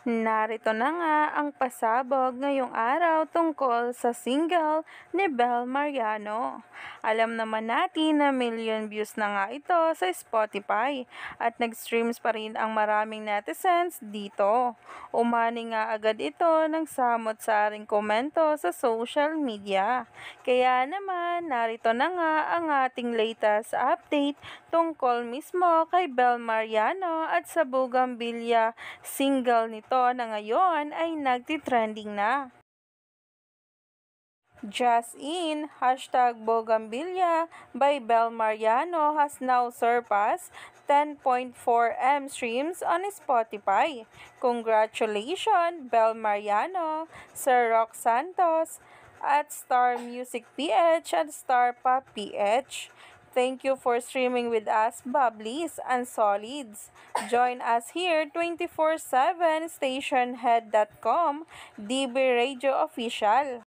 Narito na nga ang pasabog ngayong araw tungkol sa single ni Bel Mariano. Alam naman natin na million views na nga ito sa Spotify at nag-streams pa rin ang maraming netizens dito. Umani nga agad ito ng samot-saring komento sa social media. Kaya naman, narito na nga ang ating latest update tungkol mismo kay Bel Mariano at sa Bougainvillea single nito na ngayon ay nagtitrending na. Just in, #Bougainvillea by Bel Mariano has now surpassed 10.4 M streams on Spotify. Congratulations, Bel Mariano, Sir Rock Santos, at Star Music PH and Star Pop PH. Thank you for streaming with us, Bubblies and Solids. Join us here 24/7 stationhead.com, DB Radio Official.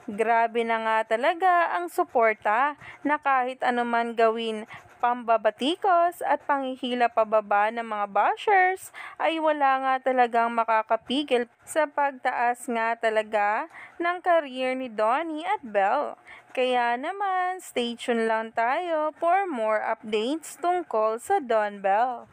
Grabe na nga talaga ang suporta na kahit anuman gawin pambabatikos at panghihila pababa ng mga bashers ay wala nga talagang makakapigil sa pagtaas nga talaga ng career ni Donnie at Belle. Kaya naman, stay tuned lang tayo for more updates tungkol sa Don Bell.